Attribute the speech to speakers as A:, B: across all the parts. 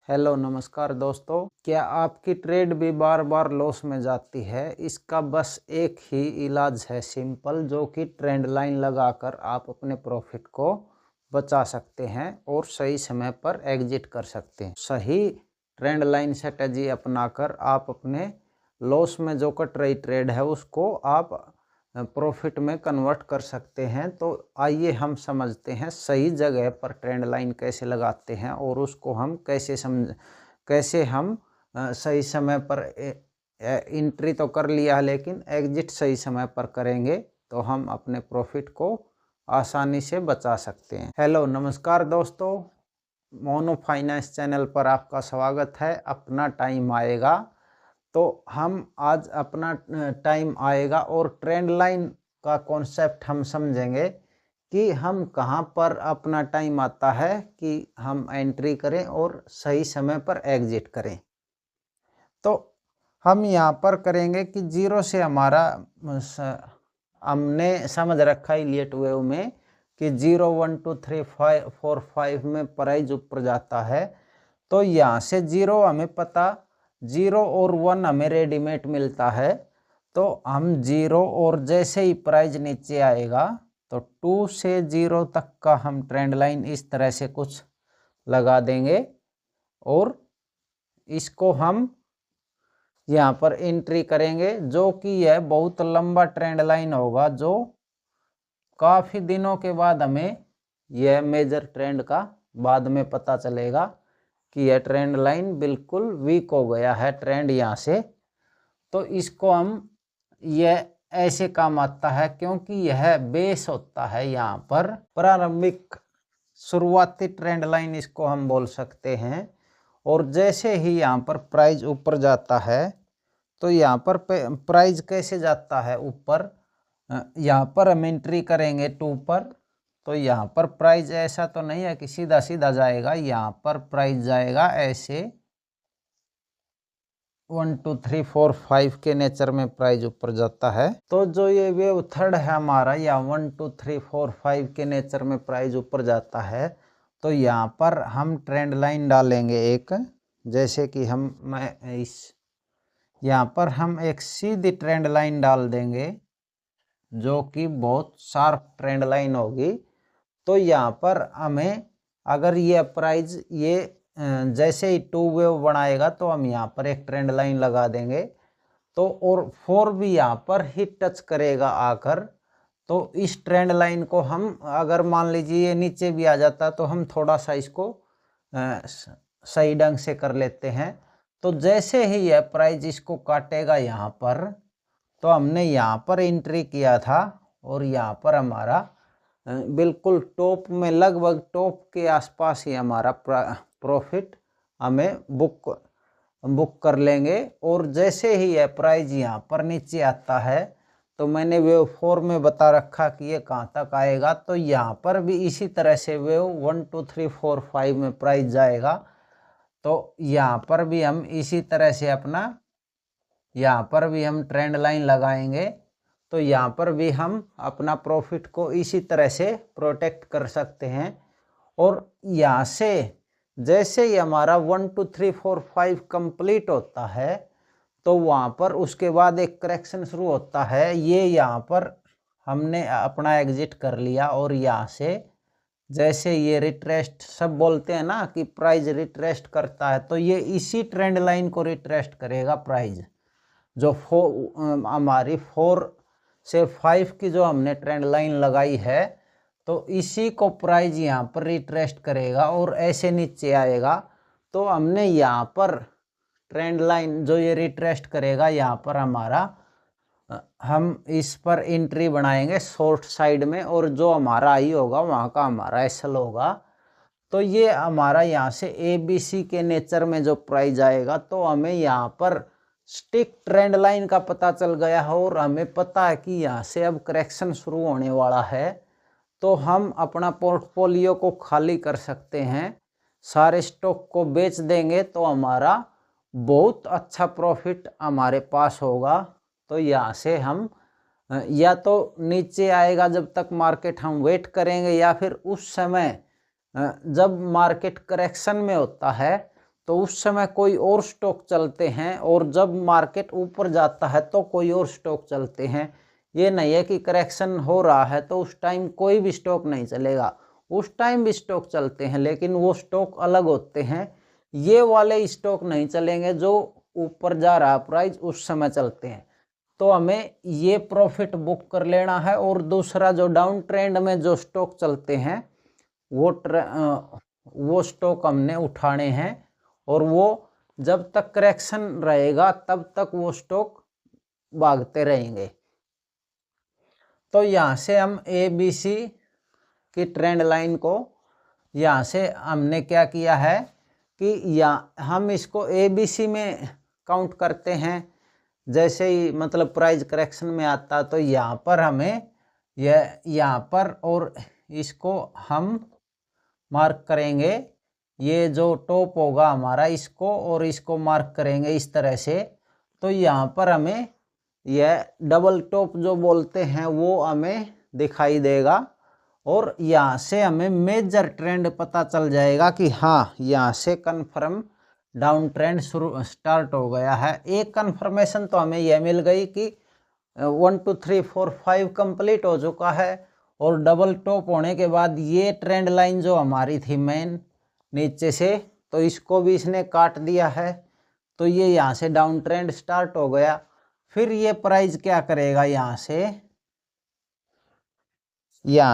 A: Hello नमस्कार दोस्तों। क्या आपकी ट्रेड भी बार बार लॉस में जाती है? इसका बस एक ही इलाज है सिंपल, जो कि ट्रेंड लाइन लगाकर आप अपने प्रॉफिट को बचा सकते हैं और सही समय पर एग्जिट कर सकते हैं। सही ट्रेंड लाइन स्ट्रेटजी अपनाकर आप अपने लॉस में जो कट रही ट्रेड है उसको आप प्रॉफिट में कन्वर्ट कर सकते हैं। तो आइए हम समझते हैं सही जगह पर ट्रेंड लाइन कैसे लगाते हैं और उसको हम कैसे हम सही समय पर एंट्री तो कर लिया लेकिन एग्जिट सही समय पर करेंगे तो हम अपने प्रॉफिट को आसानी से बचा सकते हैं। हेलो नमस्कार दोस्तों, मोनो फाइनेंस चैनल पर आपका स्वागत है। अपना टाइम आएगा तो हम आज अपना टाइम आएगा और ट्रेंड लाइन का कॉन्सेप्ट हम समझेंगे कि हम कहां पर अपना टाइम आता है कि हम एंट्री करें और सही समय पर एग्जिट करें। तो हम यहां पर करेंगे कि जीरो से हमारा हमने समझ रखा है इलियट वेव में कि 0 1 2 3 5 4 5 में प्राइस ऊपर जाता है। तो यहाँ से 0 हमें पता, 0 और 1 हमें रेडीमेड मिलता है। तो हम 0 और जैसे ही प्राइस नीचे आएगा तो 2 से 0 तक का हम ट्रेंड लाइन इस तरह से कुछ लगा देंगे और इसको हम यहाँ पर एंट्री करेंगे, जो कि यह बहुत लंबा ट्रेंड लाइन होगा, जो काफ़ी दिनों के बाद हमें यह मेजर ट्रेंड का बाद में पता चलेगा कि यह ट्रेंड लाइन बिल्कुल वीक हो गया है ट्रेंड यहाँ से। तो इसको हम यह ऐसे काम आता है क्योंकि यह बेस होता है यहाँ पर प्रारंभिक शुरुआती ट्रेंड लाइन इसको हम बोल सकते हैं। और जैसे ही यहाँ पर प्राइस ऊपर जाता है तो यहाँ पर प्राइस कैसे जाता है ऊपर, यहाँ पर हम एंट्री करेंगे 2 पर। तो यहाँ पर प्राइस ऐसा तो नहीं है कि सीधा सीधा जाएगा, यहाँ पर प्राइस जाएगा ऐसे 1 2 3 4 5 के नेचर में प्राइस ऊपर जाता है। तो जो ये वेव थर्ड है हमारा, या 1 2 3 4 5 के नेचर में प्राइस ऊपर जाता है। तो यहाँ पर हम ट्रेंड लाइन डालेंगे एक, जैसे कि मैं इस यहाँ पर हम एक सीधी ट्रेंड लाइन डाल देंगे जो कि बहुत शार्प ट्रेंड लाइन होगी। तो यहाँ पर हमें अगर ये प्राइस ये जैसे ही 2 वेव बनाएगा तो हम यहाँ पर एक ट्रेंड लाइन लगा देंगे। तो और 4 भी यहाँ पर हिट टच करेगा आकर। तो इस ट्रेंड लाइन को हम अगर मान लीजिए ये नीचे भी आ जाता तो हम थोड़ा सा इसको सही ढंग से कर लेते हैं। तो जैसे ही यह प्राइस इसको काटेगा यहाँ पर, तो हमने यहाँ पर एंट्री किया था और यहाँ पर हमारा बिल्कुल टॉप में, लगभग टॉप के आसपास ही हमारा प्रॉफिट हमें बुक कर लेंगे। और जैसे ही यह प्राइस यहाँ पर नीचे आता है तो मैंने वेव 4 में बता रखा कि ये कहाँ तक आएगा। तो यहाँ पर भी इसी तरह से वेव 1 2 3 4 5 में प्राइस जाएगा। तो यहाँ पर भी हम इसी तरह से यहाँ पर भी हम ट्रेंड लाइन लगाएंगे। तो यहाँ पर भी हम अपना प्रॉफिट को इसी तरह से प्रोटेक्ट कर सकते हैं। और यहाँ से जैसे ही हमारा 1 2 3 4 5 कंप्लीट होता है तो वहाँ पर उसके बाद एक करेक्शन शुरू होता है। ये यहाँ पर हमने अपना एग्जिट कर लिया और यहाँ से जैसे ये रिट्रेस्ट, सब बोलते हैं ना कि प्राइस रिट्रेस्ट करता है, तो ये इसी ट्रेंड लाइन को रिट्रेस्ट करेगा प्राइस। जो हमारी 4 से 5 की जो हमने ट्रेंड लाइन लगाई है, तो इसी को प्राइस यहाँ पर रिट्रेस्ट करेगा और ऐसे नीचे आएगा। तो हमने यहाँ पर ट्रेंड लाइन जो ये रिट्रेस्ट करेगा, यहाँ पर हमारा हम इस पर एंट्री बनाएंगे शॉर्ट साइड में, और जो हमारा आई होगा वहाँ का हमारा एसएल होगा। तो ये हमारा यहाँ से ABC के नेचर में जो प्राइस आएगा, तो हमें यहाँ पर स्टिक ट्रेंड लाइन का पता चल गया है और हमें पता है कि यहाँ से अब करेक्शन शुरू होने वाला है। तो हम अपना पोर्टफोलियो को खाली कर सकते हैं, सारे स्टॉक को बेच देंगे तो हमारा बहुत अच्छा प्रॉफिट हमारे पास होगा। तो यहाँ से हम या तो नीचे आएगा जब तक मार्केट हम वेट करेंगे, या फिर उस समय जब मार्केट करेक्शन में होता है तो उस समय कोई और स्टॉक चलते हैं, और जब मार्केट ऊपर जाता है तो कोई और स्टॉक चलते हैं। ये नहीं है कि करेक्शन हो रहा है तो उस टाइम कोई भी स्टॉक नहीं चलेगा, उस टाइम भी स्टॉक चलते हैं, लेकिन वो स्टॉक अलग होते हैं। ये वाले स्टॉक नहीं चलेंगे जो ऊपर जा रहा प्राइस उस समय चलते हैं। तो हमें ये प्रॉफिट बुक कर लेना है। और दूसरा, जो डाउन ट्रेंड में जो स्टॉक चलते हैं वो स्टॉक हमने उठाने हैं, और वो जब तक करेक्शन रहेगा तब तक वो स्टॉक भागते रहेंगे। तो यहाँ से हम ABC की ट्रेंड लाइन को, यहाँ से हमने क्या किया है कि यहाँ हम इसको ABC में काउंट करते हैं। जैसे ही मतलब प्राइस करेक्शन में आता तो यहाँ पर हमें यहाँ पर, और इसको हम मार्क करेंगे, ये जो टॉप होगा हमारा इसको और इसको मार्क करेंगे इस तरह से। तो यहाँ पर हमें यह डबल टॉप जो बोलते हैं वो हमें दिखाई देगा, और यहाँ से हमें मेजर ट्रेंड पता चल जाएगा कि हाँ यहाँ से कन्फर्म डाउन ट्रेंड स्टार्ट हो गया है। एक कन्फर्मेशन तो हमें यह मिल गई कि 1 2 3 4 5 कंप्लीट हो चुका है, और डबल टॉप होने के बाद ये ट्रेंड लाइन जो हमारी थी मेन नीचे से, तो इसको भी इसने काट दिया है। तो ये यहाँ से डाउन ट्रेंड स्टार्ट हो गया। फिर ये प्राइस क्या करेगा, यहाँ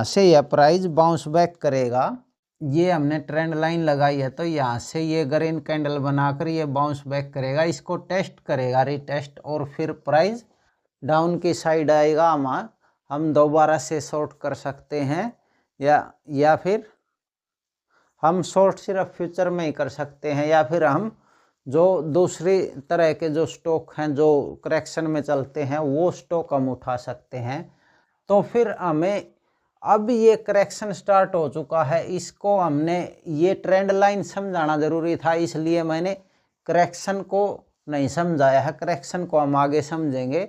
A: से यह प्राइस बाउंस बैक करेगा। ये हमने ट्रेंड लाइन लगाई है, तो यहाँ से ये ग्रीन कैंडल बनाकर ये बाउंस बैक करेगा, इसको टेस्ट करेगा, रीटेस्ट, और फिर प्राइस डाउन की साइड आएगा। हम दोबारा से शॉर्ट कर सकते हैं, या फिर हम शॉर्ट सिर्फ फ्यूचर में ही कर सकते हैं, या फिर हम जो दूसरी तरह के जो स्टॉक हैं जो करेक्शन में चलते हैं वो स्टॉक हम उठा सकते हैं। तो फिर हमें अब ये करेक्शन स्टार्ट हो चुका है, इसको हमने ये ट्रेंड लाइन समझाना ज़रूरी था, इसलिए मैंने करेक्शन को नहीं समझाया है। करेक्शन को हम आगे समझेंगे।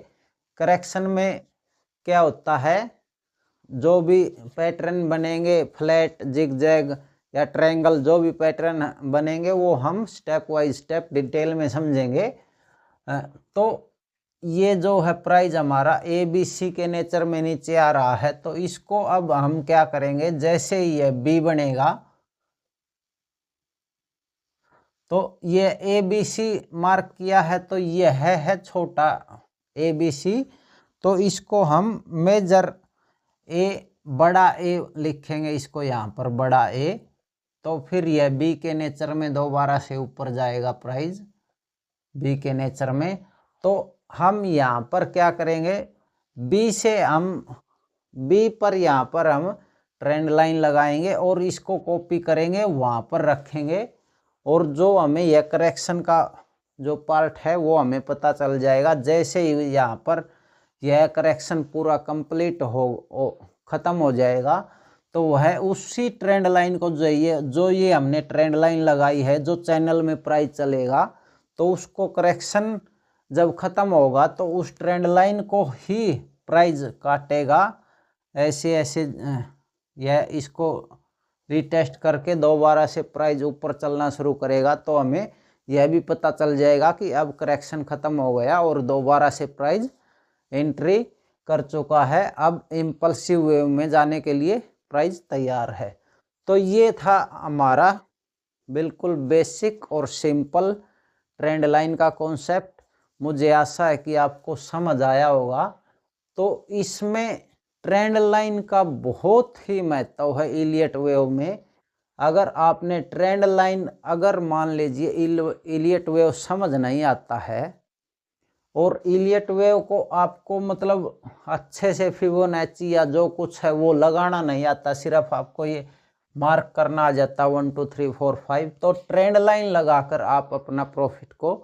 A: करेक्शन में क्या होता है, जो भी पैटर्न बनेंगे, फ्लैट, जिगजैग या ट्रायंगल, जो भी पैटर्न बनेंगे वो हम स्टेप वाइज स्टेप डिटेल में समझेंगे। तो ये जो है प्राइस हमारा ABC के नेचर में नीचे आ रहा है, तो इसको अब हम क्या करेंगे, जैसे ही ये B बनेगा तो ये ABC मार्क किया है, तो यह है छोटा ABC, तो इसको हम मेजर A, बड़ा A लिखेंगे, इसको यहाँ पर बड़ा A। तो फिर यह B के नेचर में दोबारा से ऊपर जाएगा प्राइस B के नेचर में। तो हम यहाँ पर क्या करेंगे, B पर यहाँ पर हम ट्रेंड लाइन लगाएंगे और इसको कॉपी करेंगे, वहाँ पर रखेंगे, और जो हमें यह करेक्शन का जो पार्ट है वो हमें पता चल जाएगा। जैसे ही यहाँ पर यह करेक्शन पूरा कंप्लीट ख़त्म हो जाएगा, तो वह उसी ट्रेंड लाइन को जो ये हमने ट्रेंड लाइन लगाई है, जो चैनल में प्राइस चलेगा, तो उसको करेक्शन जब ख़त्म होगा तो उस ट्रेंड लाइन को ही प्राइस काटेगा। ऐसे यह इसको रीटेस्ट करके दोबारा से प्राइस ऊपर चलना शुरू करेगा, तो हमें यह भी पता चल जाएगा कि अब करेक्शन ख़त्म हो गया और दोबारा से प्राइस एंट्री कर चुका है। अब इम्पल्सिव वेव में जाने के लिए प्राइस तैयार है। तो ये था हमारा बिल्कुल बेसिक और सिंपल ट्रेंड लाइन का कॉन्सेप्ट। मुझे आशा है कि आपको समझ आया होगा। तो इसमें ट्रेंड लाइन का बहुत ही महत्व है इलियट वेव में। अगर आपने ट्रेंड लाइन, अगर मान लीजिए इलियट वेव समझ नहीं आता है और इलियट वेव को आपको मतलब अच्छे से फिबोनाची या जो कुछ है वो लगाना नहीं आता, सिर्फ आपको ये मार्क करना आ जाता 1 2 3 4 5, तो ट्रेंड लाइन लगाकर आप अपना प्रॉफिट को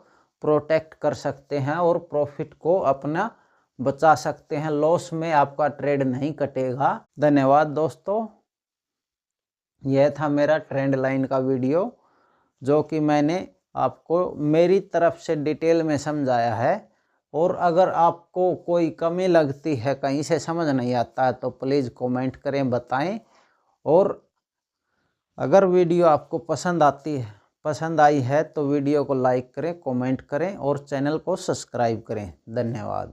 A: प्रोटेक्ट कर सकते हैं और प्रॉफिट को अपना बचा सकते हैं। लॉस में आपका ट्रेड नहीं कटेगा। धन्यवाद दोस्तों। यह था मेरा ट्रेंड लाइन का वीडियो, जो कि मैंने आपको मेरी तरफ से डिटेल में समझाया है। और अगर आपको कोई कमी लगती है, कहीं से समझ नहीं आता है, तो प्लीज़ कमेंट करें, बताएं। और अगर वीडियो आपको पसंद आती है पसंद आई है तो वीडियो को लाइक करें, कमेंट करें और चैनल को सब्सक्राइब करें। धन्यवाद।